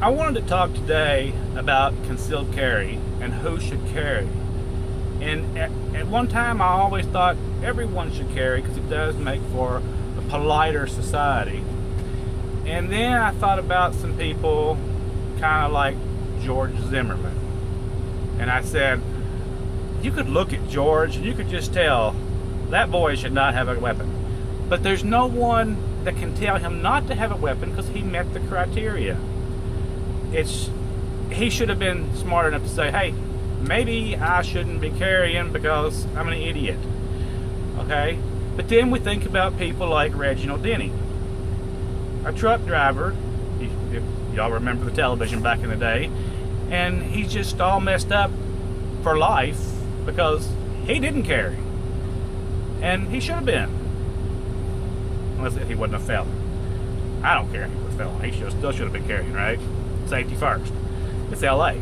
I wanted to talk today about concealed carry and who should carry. And at one time, I always thought everyone should carry because it does make for a politer society. And then I thought about some people kind of like George Zimmerman. And I said, you could look at George and you could just tell that boy should not have a weapon. But there's no one that can tell him not to have a weapon because he met the criteria. He should have been smart enough to say, hey, maybe I shouldn't be carrying because I'm an idiot. Okay? But then we think about people like Reginald Denny, a truck driver, if y'all remember the television back in the day, and he's just all messed up for life because he didn't carry. And he should have been. Unless he wasn't a felon. I don't care if he was a felon. He still should have been carrying, right? Safety first. It's LA.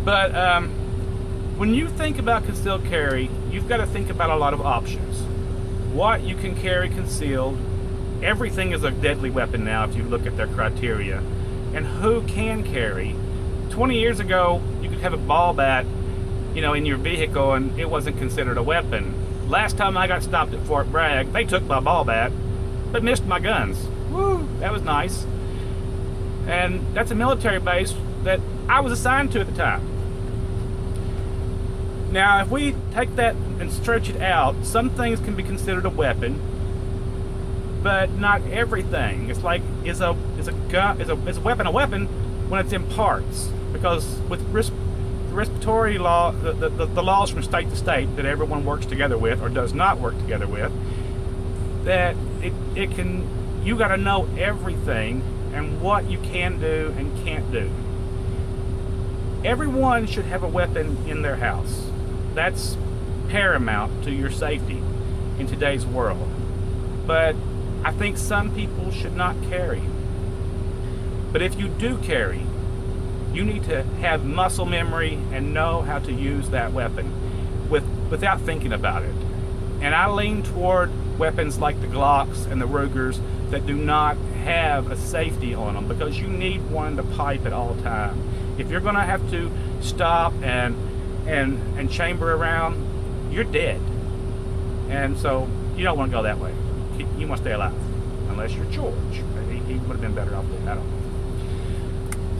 But when you think about concealed carry, you've got to think about a lot of options. What you can carry concealed. Everything is a deadly weapon now if you look at their criteria. And who can carry. 20 years ago, you could have a ball bat, in your vehicle and it wasn't considered a weapon. Last time I got stopped at Fort Bragg, they took my ball bat, but missed my guns. Woo, that was nice. And that's a military base that I was assigned to at the time. Now, if we take that and stretch it out, some things can be considered a weapon, but not everything. It's like, is a weapon a weapon when it's in parts? Because with respiratory law, the laws from state to state that everyone works together with or does not work together with, that you got to know everything and what you can do and can't do. Everyone should have a weapon in their house. That's paramount to your safety in today's world. But I think some people should not carry. But if you do carry, you need to have muscle memory and know how to use that weapon without thinking about it. And I lean toward weapons like the Glocks and the Rugers that do not have a safety on them, because you need one to pipe at all time. If you're going to have to stop and chamber around, you're dead. And so you don't want to go that way. You want to stay alive, unless you're George. He would have been better off doing that. I don't know.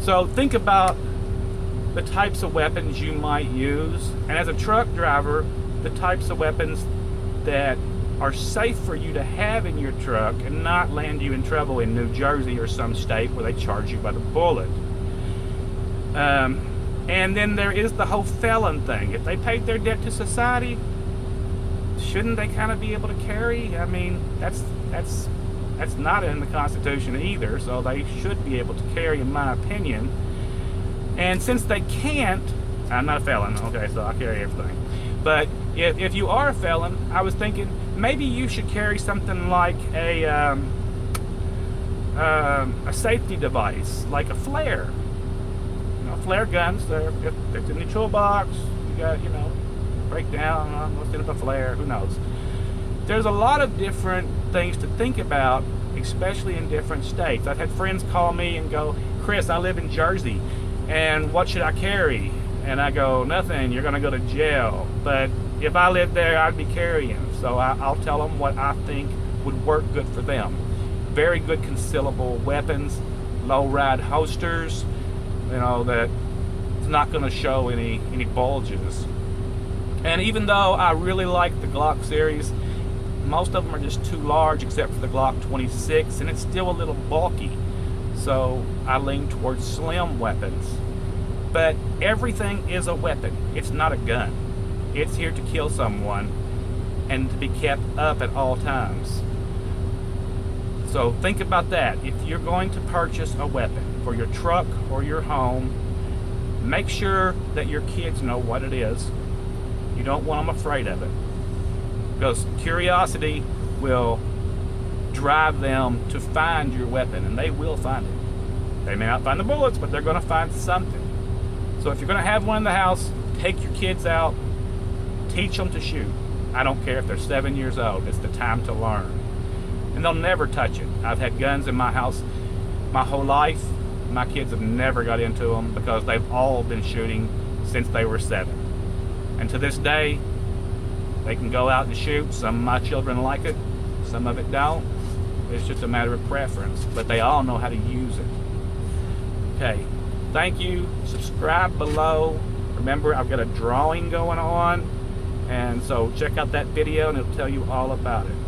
So think about the types of weapons you might use, and as a truck driver, the types of weapons that are safe for you to have in your truck and not land you in trouble in New Jersey or some state where they charge you by the bullet. And then there is the whole felon thing. If they paid their debt to society, shouldn't they kind of be able to carry? I mean, that's not in the Constitution either, so they should be able to carry, in my opinion. And since they can't, I'm not a felon, okay, so I carry everything. But if you are a felon, I was thinking maybe you should carry something like a safety device, like a flare. Flare guns, if it's in the toolbox, you got, break down, what's in a flare, who knows. There's a lot of different things to think about, especially in different states. I've had friends call me and go, Chris, I live in Jersey, and what should I carry? And I go, nothing, you're going to go to jail. But if I lived there, I'd be carrying. So I'll tell them what I think would work good for them. Very good concealable weapons, low-ride holsters, that it's not going to show any bulges. And even though I really like the Glock series, most of them are just too large except for the Glock 26, and it's still a little bulky. So I lean towards slim weapons. But everything is a weapon. It's not a gun. It's here to kill someone and to be kept up at all times. So think about that. If you're going to purchase a weapon for your truck or your home, make sure that your kids know what it is. You don't want them afraid of it, because curiosity will drive them to find your weapon, and they will find it. They may not find the bullets, but they're going to find something. So if you're going to have one in the house, take your kids out, teach them to shoot. I don't care if they're 7 years old. It's the time to learn. And they'll never touch it. I've had guns in my house my whole life. My kids have never got into them because they've all been shooting since they were 7. And to this day, they can go out and shoot. Some of my children like it, some of it don't. It's just a matter of preference, but they all know how to use it. Okay, thank you. Subscribe below. Remember, I've got a drawing going on, and so check out that video and it'll tell you all about it.